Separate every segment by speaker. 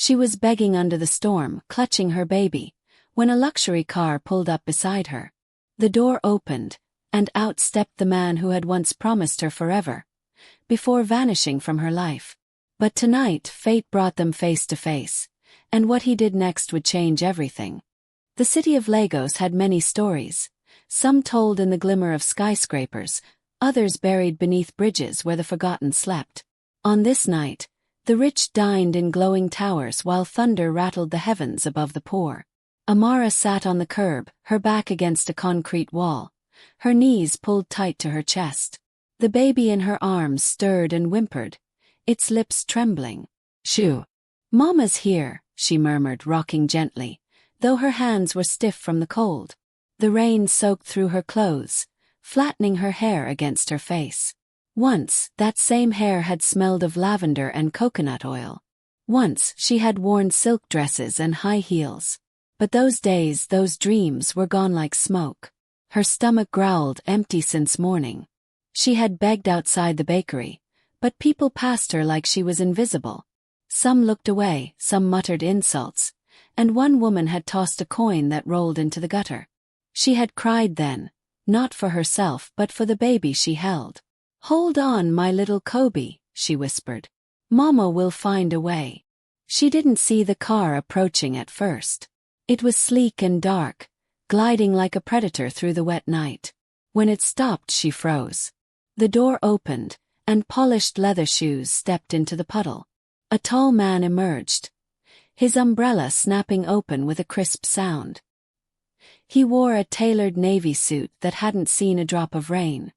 Speaker 1: She was begging under the storm, clutching her baby, when a luxury car pulled up beside her. The door opened, and out stepped the man who had once promised her forever, before vanishing from her life. But tonight fate brought them face to face, and what he did next would change everything. The city of Lagos had many stories, some told in the glimmer of skyscrapers, others buried beneath bridges where the forgotten slept. On this night, the rich dined in glowing towers while thunder rattled the heavens above the poor. Amara sat on the curb, her back against a concrete wall, her knees pulled tight to her chest. The baby in her arms stirred and whimpered, its lips trembling. "Shoo! Mama's here," she murmured, rocking gently, though her hands were stiff from the cold. The rain soaked through her clothes, flattening her hair against her face. Once, that same hair had smelled of lavender and coconut oil. Once, she had worn silk dresses and high heels. But those days, those dreams were gone like smoke. Her stomach growled, empty since morning. She had begged outside the bakery, but people passed her like she was invisible. Some looked away, some muttered insults, and one woman had tossed a coin that rolled into the gutter. She had cried then, not for herself but for the baby she held. "Hold on, my little Kobe," she whispered. "Mama will find a way." She didn't see the car approaching at first. It was sleek and dark, gliding like a predator through the wet night. When it stopped, she froze. The door opened, and polished leather shoes stepped into the puddle. A tall man emerged, his umbrella snapping open with a crisp sound. He wore a tailored navy suit that hadn't seen a drop of rain.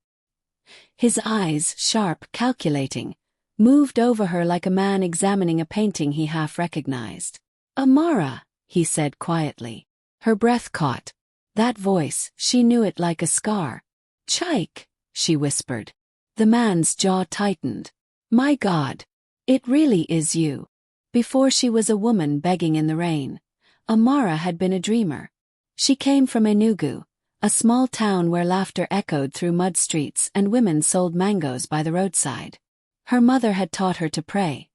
Speaker 1: His eyes, sharp, calculating, moved over her like a man examining a painting he half recognized. "Amara," he said quietly. Her breath caught. That voice, she knew it like a scar. "Chike," she whispered. The man's jaw tightened. "My God. It really is you." Before she was a woman begging in the rain, Amara had been a dreamer. She came from Enugu, a small town where laughter echoed through mud streets and women sold mangoes by the roadside. Her mother had taught her to pray,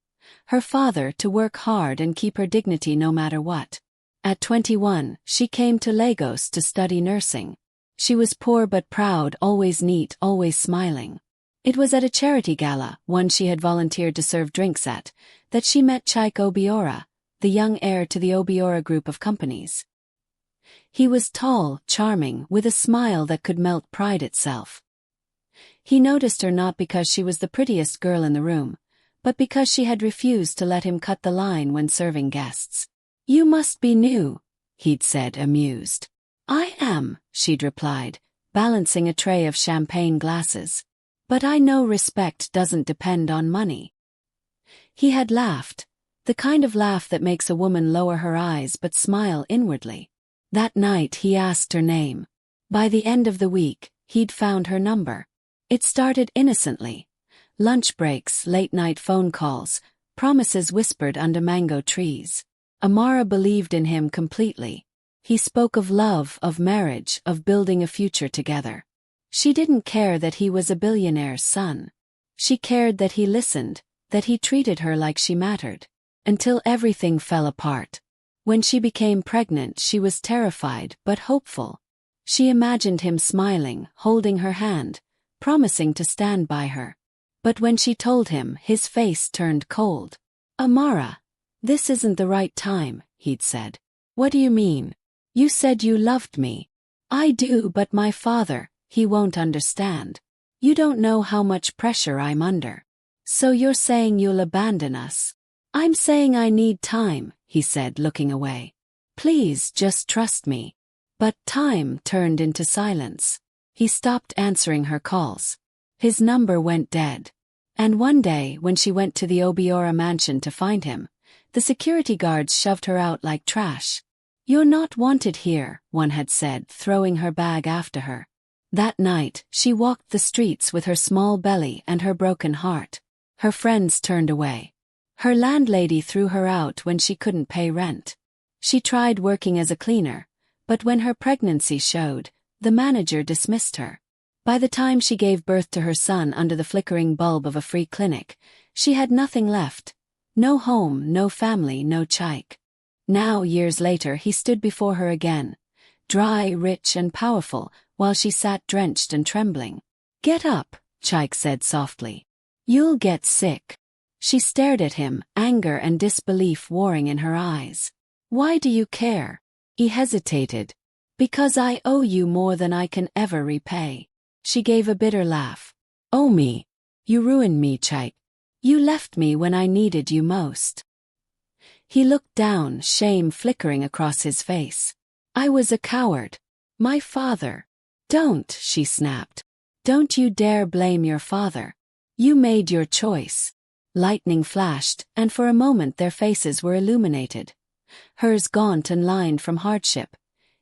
Speaker 1: her father to work hard and keep her dignity no matter what. At 21, she came to Lagos to study nursing. She was poor but proud, always neat, always smiling. It was at a charity gala, one she had volunteered to serve drinks at, that she met Chike Obiora, the young heir to the Obiora group of companies. He was tall, charming, with a smile that could melt pride itself. He noticed her not because she was the prettiest girl in the room, but because she had refused to let him cut the line when serving guests. "You must be new," he'd said, amused. "I am," she'd replied, balancing a tray of champagne glasses. "But I know respect doesn't depend on money." He had laughed, the kind of laugh that makes a woman lower her eyes but smile inwardly. That night he asked her name. By the end of the week, he'd found her number. It started innocently. Lunch breaks, late-night phone calls, promises whispered under mango trees. Amara believed in him completely. He spoke of love, of marriage, of building a future together. She didn't care that he was a billionaire's son. She cared that he listened, that he treated her like she mattered. Until everything fell apart. When she became pregnant, she was terrified but hopeful. She imagined him smiling, holding her hand, promising to stand by her. But when she told him, his face turned cold. "Amara, this isn't the right time," he'd said. "What do you mean? You said you loved me." "I do, but my father, he won't understand. You don't know how much pressure I'm under." "So you're saying you'll abandon us?" "I'm saying I need time," he said, looking away. "Please just trust me." But time turned into silence. He stopped answering her calls. His number went dead. And one day, when she went to the Obiora mansion to find him, the security guards shoved her out like trash. "You're not wanted here," one had said, throwing her bag after her. That night, she walked the streets with her small belly and her broken heart. Her friends turned away. Her landlady threw her out when she couldn't pay rent. She tried working as a cleaner, but when her pregnancy showed, the manager dismissed her. By the time she gave birth to her son under the flickering bulb of a free clinic, she had nothing left. No home, no family, no Chaik. Now, years later, he stood before her again, dry, rich, and powerful, while she sat drenched and trembling. "Get up," Chaik said softly. "You'll get sick." She stared at him, anger and disbelief warring in her eyes. "Why do you care?" He hesitated. "Because I owe you more than I can ever repay." She gave a bitter laugh. "Owe me? You ruined me, Chaik. You left me when I needed you most." He looked down, shame flickering across his face. "I was a coward. My father." "Don't," she snapped. "Don't you dare blame your father. You made your choice." Lightning flashed, and for a moment their faces were illuminated. Hers gaunt and lined from hardship,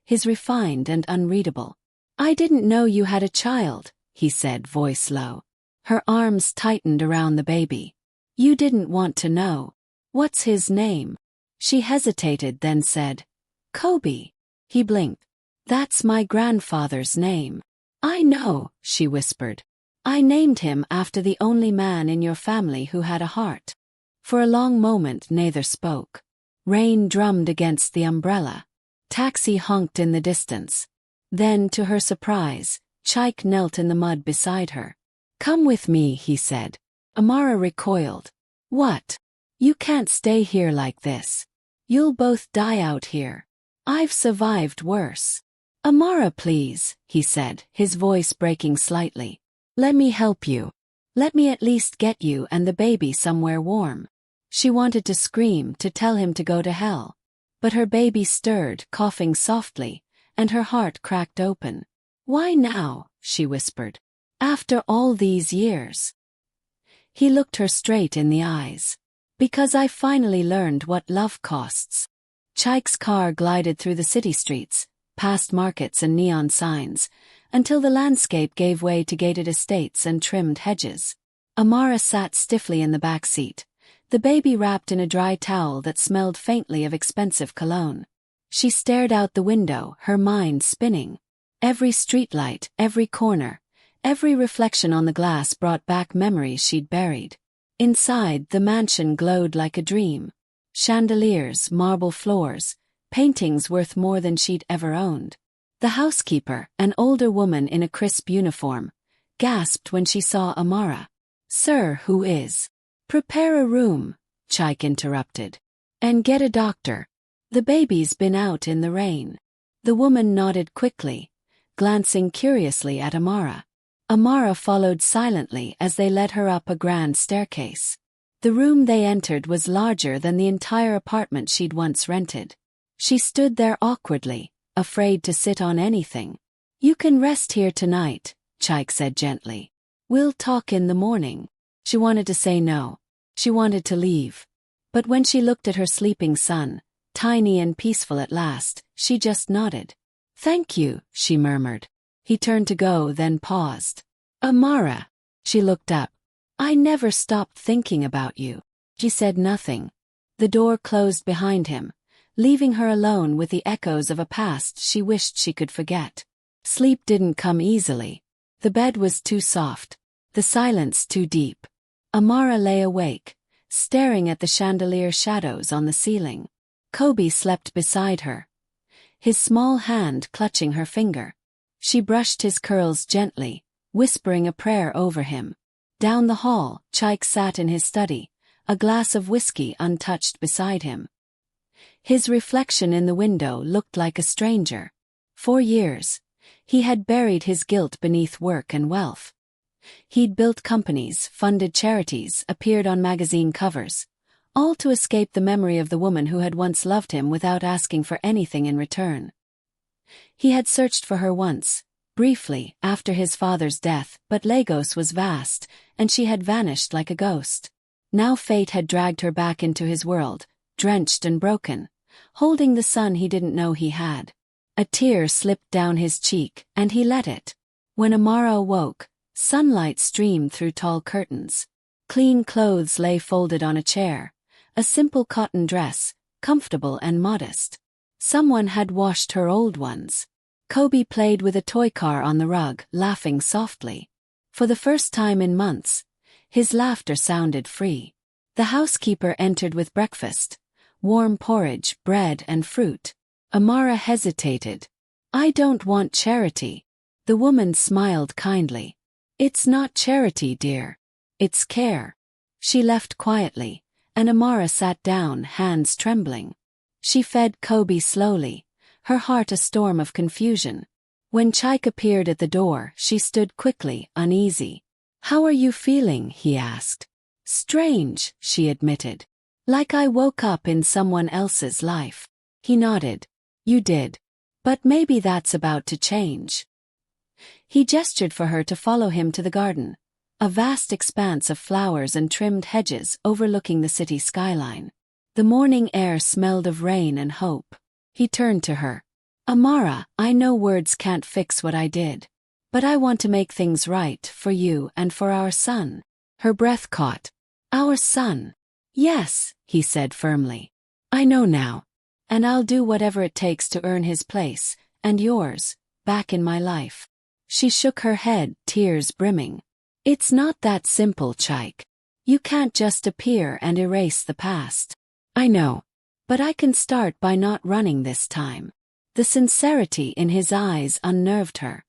Speaker 1: his refined and unreadable. "I didn't know you had a child," he said, voice low. Her arms tightened around the baby. "You didn't want to know. What's his name?" She hesitated, then said, "Kobe." He blinked. "That's my grandfather's name." "I know," she whispered. "I named him after the only man in your family who had a heart." For a long moment neither spoke. Rain drummed against the umbrella. Taxi honked in the distance. Then, to her surprise, Chaik knelt in the mud beside her. "Come with me," he said. Amara recoiled. "What? You can't stay here like this. You'll both die out here. I've survived worse." "Amara, please," he said, his voice breaking slightly. "Let me help you. Let me at least get you and the baby somewhere warm." She wanted to scream, to tell him to go to hell. But her baby stirred, coughing softly, and her heart cracked open. "Why now?" she whispered. "After all these years?" He looked her straight in the eyes. "Because I finally learned what love costs." Chaik's car glided through the city streets, past markets and neon signs, until the landscape gave way to gated estates and trimmed hedges. Amara sat stiffly in the back seat, the baby wrapped in a dry towel that smelled faintly of expensive cologne. She stared out the window, her mind spinning. Every streetlight, every corner, every reflection on the glass brought back memories she'd buried. Inside, the mansion glowed like a dream. Chandeliers, marble floors, paintings worth more than she'd ever owned. The housekeeper, an older woman in a crisp uniform, gasped when she saw Amara. "Sir, who is?" "Prepare a room," Chaik interrupted. "And get a doctor. The baby's been out in the rain." The woman nodded quickly, glancing curiously at Amara. Amara followed silently as they led her up a grand staircase. The room they entered was larger than the entire apartment she'd once rented. She stood there awkwardly, afraid to sit on anything. "You can rest here tonight," Chaik said gently. "We'll talk in the morning." She wanted to say no. She wanted to leave. But when she looked at her sleeping son, tiny and peaceful at last, she just nodded. "Thank you," she murmured. He turned to go, then paused. "Amara." She looked up. "I never stopped thinking about you." She said nothing. The door closed behind him, leaving her alone with the echoes of a past she wished she could forget. Sleep didn't come easily. The bed was too soft, the silence too deep. Amara lay awake, staring at the chandelier shadows on the ceiling. Kobe slept beside her, his small hand clutching her finger. She brushed his curls gently, whispering a prayer over him. Down the hall, Chaik sat in his study, a glass of whiskey untouched beside him. His reflection in the window looked like a stranger. For years, he had buried his guilt beneath work and wealth. He'd built companies, funded charities, appeared on magazine covers, all to escape the memory of the woman who had once loved him without asking for anything in return. He had searched for her once, briefly, after his father's death, but Lagos was vast, and she had vanished like a ghost. Now fate had dragged her back into his world, drenched and broken, holding the son he didn't know he had. A tear slipped down his cheek, and he let it. When Amara awoke, sunlight streamed through tall curtains. Clean clothes lay folded on a chair, a simple cotton dress, comfortable and modest. Someone had washed her old ones. Kobe played with a toy car on the rug, laughing softly. For the first time in months, his laughter sounded free. The housekeeper entered with breakfast. Warm porridge, bread and fruit. Amara hesitated. I don't want charity. The woman smiled kindly. It's not charity, dear. It's care. She left quietly, and Amara sat down, hands trembling. She fed Kobe slowly, her heart a storm of confusion. When Chaik appeared at the door, she stood quickly, uneasy. How are you feeling? He asked. Strange, she admitted. Like I woke up in someone else's life. He nodded. You did. But maybe that's about to change. He gestured for her to follow him to the garden, a vast expanse of flowers and trimmed hedges overlooking the city skyline. The morning air smelled of rain and hope. He turned to her. Amara, I know words can't fix what I did. But I want to make things right for you and for our son. Her breath caught. Our son. Yes, he said firmly. I know now. And I'll do whatever it takes to earn his place, and yours, back in my life. She shook her head, tears brimming. It's not that simple, Chaik. You can't just appear and erase the past. I know. But I can start by not running this time. The sincerity in his eyes unnerved her.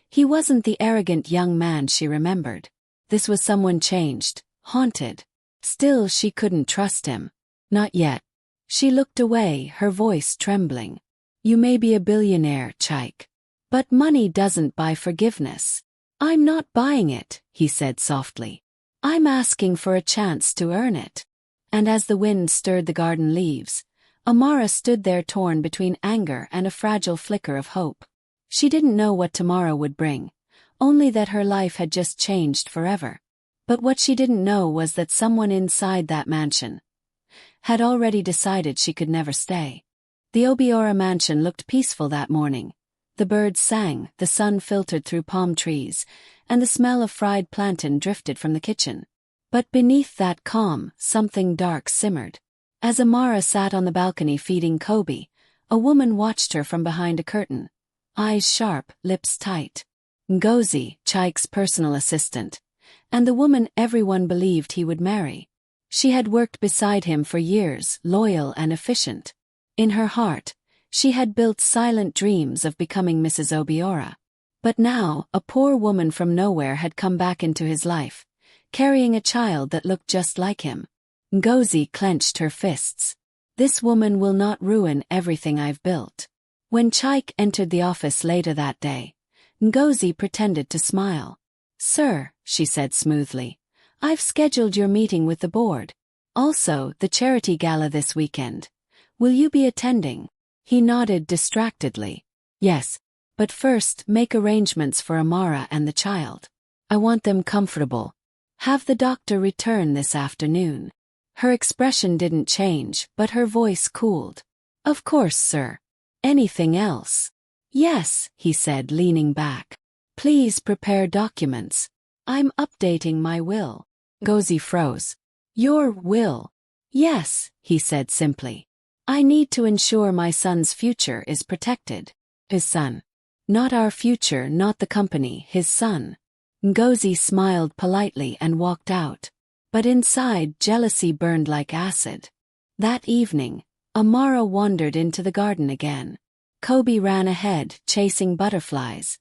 Speaker 1: He wasn't the arrogant young man she remembered. This was someone changed, haunted. Still she couldn't trust him. Not yet. She looked away, her voice trembling. You may be a billionaire, Chaik. But money doesn't buy forgiveness. I'm not buying it, he said softly. I'm asking for a chance to earn it. And as the wind stirred the garden leaves, Amara stood there torn between anger and a fragile flicker of hope. She didn't know what tomorrow would bring, only that her life had just changed forever. But what she didn't know was that someone inside that mansion had already decided she could never stay. The Obiora mansion looked peaceful that morning. The birds sang, the sun filtered through palm trees, and the smell of fried plantain drifted from the kitchen. But beneath that calm, something dark simmered. As Amara sat on the balcony feeding Kobe, a woman watched her from behind a curtain. Eyes sharp, lips tight. Ngozi, Chaik's personal assistant, and the woman everyone believed he would marry. She had worked beside him for years, loyal and efficient. In her heart, she had built silent dreams of becoming Mrs. Obiora. But now, a poor woman from nowhere had come back into his life, carrying a child that looked just like him. Ngozi clenched her fists. This woman will not ruin everything I've built. When Chaik entered the office later that day, Ngozi pretended to smile. Sir, she said smoothly, I've scheduled your meeting with the board. Also, the charity gala this weekend. Will you be attending? He nodded distractedly. Yes, but first make arrangements for Amara and the child. I want them comfortable. Have the doctor return this afternoon. Her expression didn't change, but her voice cooled. Of course, sir. Anything else? Yes, he said, leaning back. Please prepare documents. I'm updating my will. Ngozi froze. Your will? Yes, he said simply. I need to ensure my son's future is protected. His son. Not our future, not the company, his son. Ngozi smiled politely and walked out. But inside, jealousy burned like acid. That evening, Amara wandered into the garden again. Kobe ran ahead, chasing butterflies,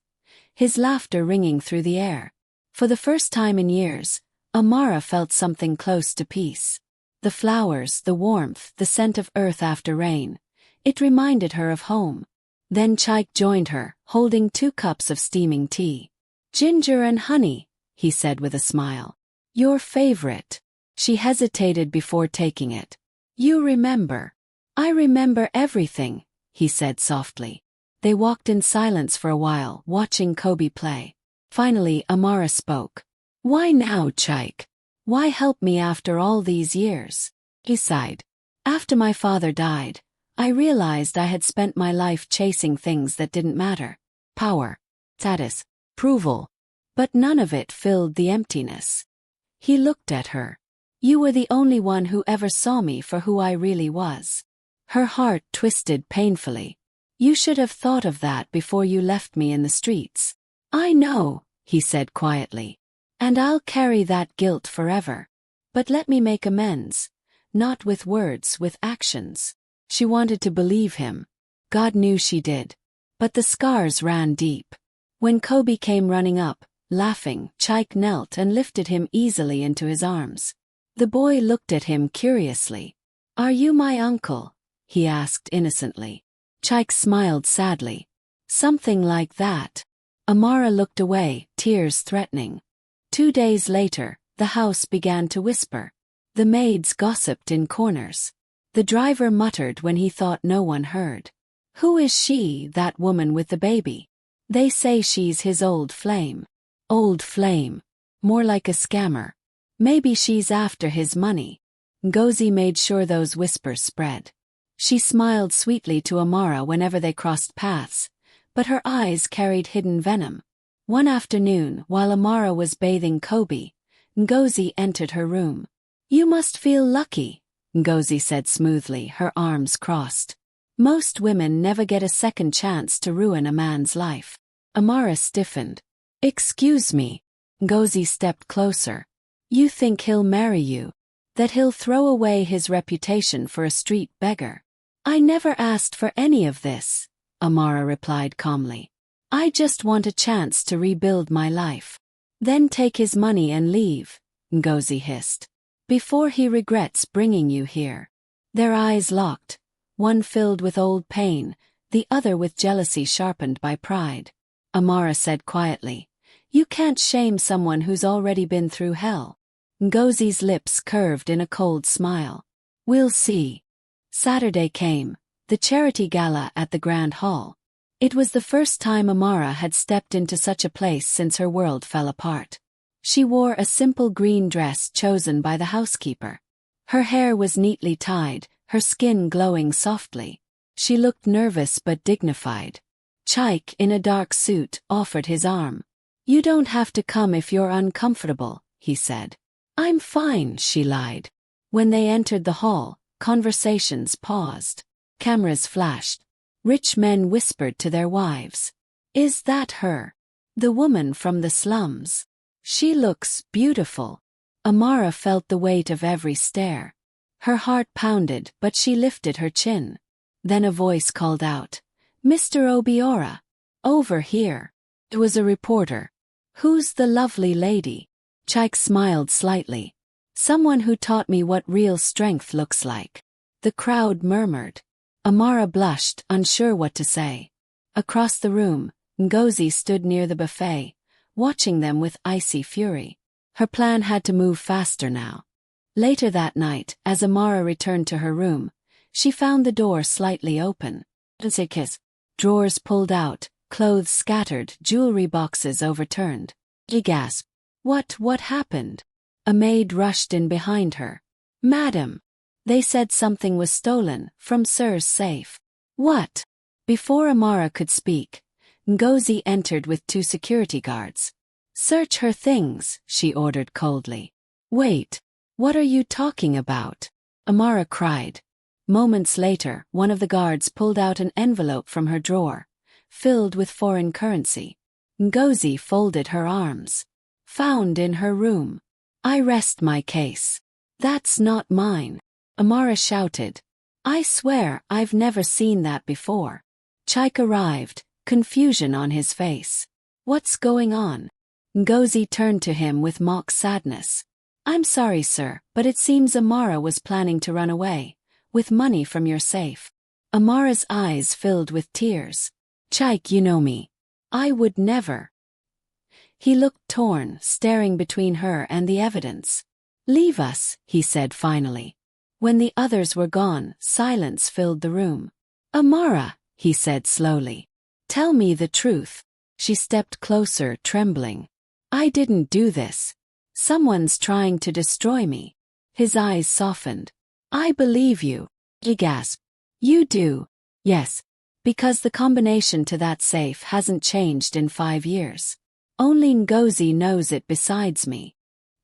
Speaker 1: his laughter ringing through the air. For the first time in years, Amara felt something close to peace. The flowers, the warmth, the scent of earth after rain. It reminded her of home. Then Chaik joined her, holding 2 cups of steaming tea. Ginger and honey, he said with a smile. Your favorite. She hesitated before taking it. You remember. I remember everything, he said softly. They walked in silence for a while, watching Kobe play. Finally, Amara spoke. Why now, Chaik? Why help me after all these years? He sighed. After my father died, I realized I had spent my life chasing things that didn't matter. Power, status, approval. But none of it filled the emptiness. He looked at her. You were the only one who ever saw me for who I really was. Her heart twisted painfully. You should have thought of that before you left me in the streets. I know, he said quietly. And I'll carry that guilt forever. But let me make amends. Not with words, with actions. She wanted to believe him. God knew she did. But the scars ran deep. When Kobe came running up, laughing, Chaik knelt and lifted him easily into his arms. The boy looked at him curiously. "Are you my uncle?" he asked innocently. Chaik smiled sadly. "Something like that." Amara looked away, tears threatening. 2 days later, the house began to whisper. The maids gossiped in corners. The driver muttered when he thought no one heard. "Who is she, that woman with the baby? They say she's his old flame." Old flame. More like a scammer. Maybe she's after his money. Ngozi made sure those whispers spread. She smiled sweetly to Amara whenever they crossed paths, but her eyes carried hidden venom. One afternoon, while Amara was bathing Kobe, Ngozi entered her room. "You must feel lucky," Ngozi said smoothly, her arms crossed. "Most women never get a second chance to ruin a man's life." Amara stiffened. "Excuse me." Ngozi stepped closer. "You think he'll marry you? That he'll throw away his reputation for a street beggar?" "I never asked for any of this," Amara replied calmly. "I just want a chance to rebuild my life." "Then take his money and leave," Ngozi hissed. "Before he regrets bringing you here." Their eyes locked, one filled with old pain, the other with jealousy sharpened by pride. Amara said quietly, "You can't shame someone who's already been through hell." Ngozi's lips curved in a cold smile. "We'll see." Saturday came, the charity gala at the Grand Hall. It was the first time Amara had stepped into such a place since her world fell apart. She wore a simple green dress chosen by the housekeeper. Her hair was neatly tied, her skin glowing softly. She looked nervous but dignified. Chaik, in a dark suit, offered his arm. "You don't have to come if you're uncomfortable," he said. "I'm fine," she lied. When they entered the hall, conversations paused. Cameras flashed. Rich men whispered to their wives. "Is that her? The woman from the slums? She looks beautiful." Amara felt the weight of every stare. Her heart pounded, but she lifted her chin. Then a voice called out, "Mr. Obiora, over here." It was a reporter. "Who's the lovely lady?" Chaik smiled slightly. "Someone who taught me what real strength looks like." The crowd murmured. Amara blushed, unsure what to say. Across the room, Ngozi stood near the buffet, watching them with icy fury. Her plan had to move faster now. Later that night, as Amara returned to her room, she found the door slightly open. Drawers pulled out, clothes scattered, jewelry boxes overturned. She gasped. What happened?" A maid rushed in behind her. "Madam, they said something was stolen from Sir's safe." "What?" Before Amara could speak, Ngozi entered with 2 security guards. "Search her things," she ordered coldly. "Wait, what are you talking about?" Amara cried. Moments later, one of the guards pulled out an envelope from her drawer, filled with foreign currency. Ngozi folded her arms. "Found in her room. I rest my case." "That's not mine," Amara shouted. "I swear I've never seen that before." Chaik arrived, confusion on his face. "What's going on?" Ngozi turned to him with mock sadness. "I'm sorry, sir, but it seems Amara was planning to run away, with money from your safe." Amara's eyes filled with tears. "Chaik, you know me. I would never." He looked torn, staring between her and the evidence. "Leave us," he said finally. When the others were gone, silence filled the room. "Amara," he said slowly. "Tell me the truth." She stepped closer, trembling. "I didn't do this. Someone's trying to destroy me." His eyes softened. "I believe you." He gasped. "You do?" "Yes. Because the combination to that safe hasn't changed in 5 years. Only Ngozi knows it besides me."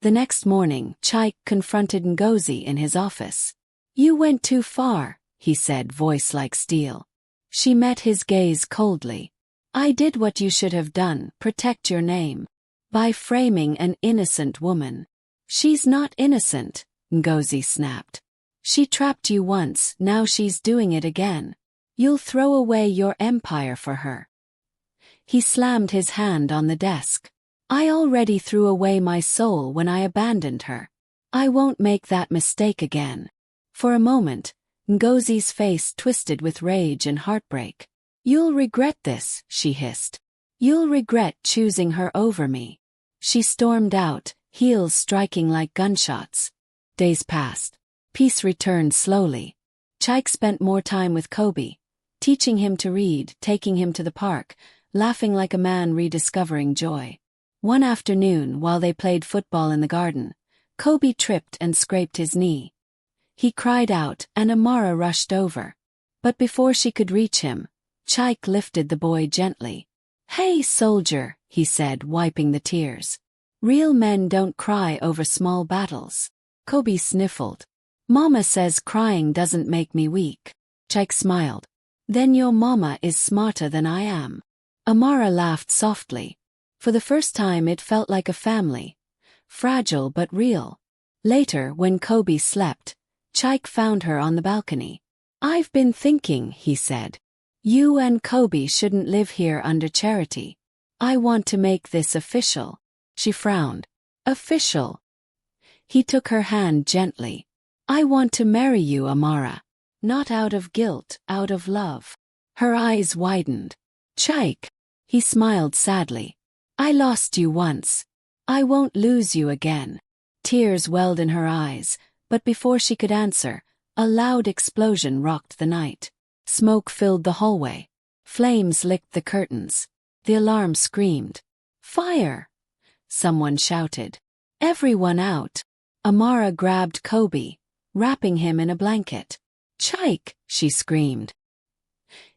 Speaker 1: The next morning, Chaik confronted Ngozi in his office. "You went too far," he said, voice like steel. She met his gaze coldly. "I did what you should have done, protect your name. By framing an innocent woman." She's not innocent, Ngozi snapped. She trapped you once, now she's doing it again. You'll throw away your empire for her. He slammed his hand on the desk. I already threw away my soul when I abandoned her. I won't make that mistake again. For a moment, Ngozi's face twisted with rage and heartbreak. You'll regret this, she hissed. You'll regret choosing her over me. She stormed out, heels striking like gunshots. Days passed. Peace returned slowly. Chaik spent more time with Kobe, teaching him to read, taking him to the park, laughing like a man rediscovering joy. One afternoon, while they played football in the garden, Kobe tripped and scraped his knee. He cried out, and Amara rushed over. But before she could reach him, Chaik lifted the boy gently. Hey, soldier, he said, wiping the tears. Real men don't cry over small battles. Kobe sniffled. Mama says crying doesn't make me weak. Chaik smiled. Then your mama is smarter than I am. Amara laughed softly. For the first time it felt like a family. Fragile but real. Later, when Kobe slept, Chaik found her on the balcony. I've been thinking, he said. You and Kobe shouldn't live here under charity. I want to make this official. She frowned. Official. He took her hand gently. I want to marry you, Amara. Not out of guilt, out of love. Her eyes widened. Chaik. He smiled sadly. I lost you once. I won't lose you again. Tears welled in her eyes, but before she could answer, a loud explosion rocked the night. Smoke filled the hallway. Flames licked the curtains. The alarm screamed. Fire! Someone shouted. Everyone out. Amara grabbed Kobe, wrapping him in a blanket. Chaik, she screamed.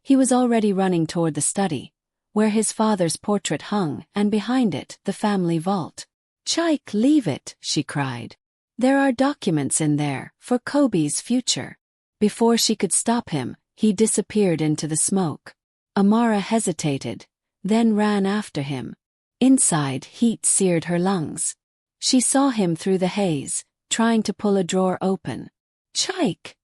Speaker 1: He was already running toward the study, where his father's portrait hung, and behind it, the family vault. Chaik, leave it, she cried. There are documents in there, for Kobe's future. Before she could stop him, he disappeared into the smoke. Amara hesitated, then ran after him. Inside, heat seared her lungs. She saw him through the haze, trying to pull a drawer open. Chaik!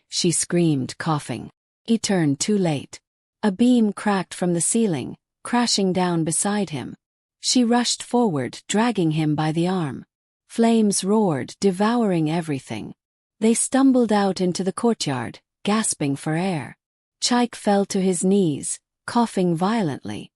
Speaker 1: She screamed, coughing. He turned too late. A beam cracked from the ceiling, crashing down beside him. She rushed forward, dragging him by the arm. Flames roared, devouring everything. They stumbled out into the courtyard, gasping for air. Chaik fell to his knees, coughing violently.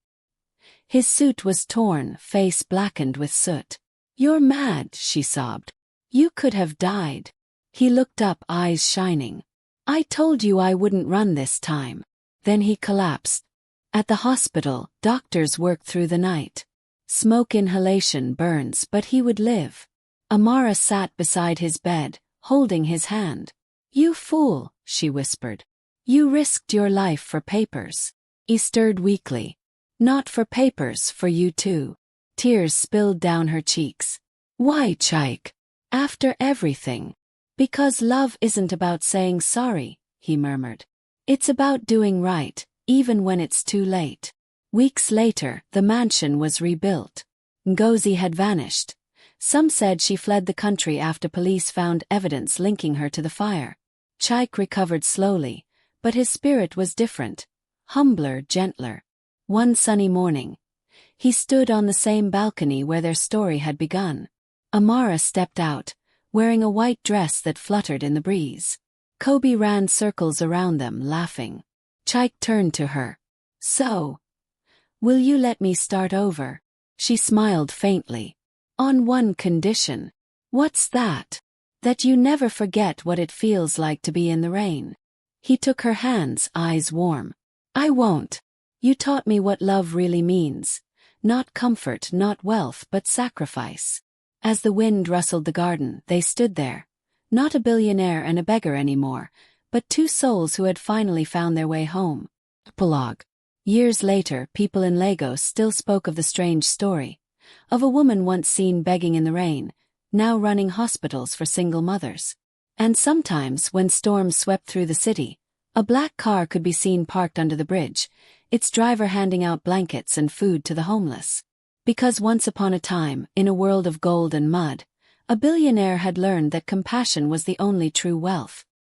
Speaker 1: His suit was torn, face blackened with soot. You're mad, she sobbed. You could have died. He looked up, eyes shining. I told you I wouldn't run this time. Then he collapsed. At the hospital, doctors worked through the night. Smoke inhalation burns, but he would live. Amara sat beside his bed, holding his hand. You fool, she whispered. You risked your life for papers. He stirred weakly. Not for papers, for you too. Tears spilled down her cheeks. Why, Chaik? After everything. Because love isn't about saying sorry, he murmured. It's about doing right, even when it's too late. Weeks later, the mansion was rebuilt. Ngozi had vanished. Some said she fled the country after police found evidence linking her to the fire. Chaik recovered slowly, but his spirit was different. Humbler, gentler. One sunny morning, he stood on the same balcony where their story had begun. Amara stepped out, wearing a white dress that fluttered in the breeze. Kobe ran circles around them, laughing. Chaik turned to her. So, will you let me start over? She smiled faintly. On one condition. What's that? That you never forget what it feels like to be in the rain. He took her hands, eyes warm. I won't. You taught me what love really means. Not comfort, not wealth, but sacrifice. As the wind rustled the garden, they stood there. Not a billionaire and a beggar anymore, but two souls who had finally found their way home. Epilogue. Years later, people in Lagos still spoke of the strange story. Of a woman once seen begging in the rain, now running hospitals for single mothers. And sometimes, when storms swept through the city, a black car could be seen parked under the bridge, its driver handing out blankets and food to the homeless. Because once upon a time, in a world of gold and mud, A billionaire had learned that compassion was the only true wealth.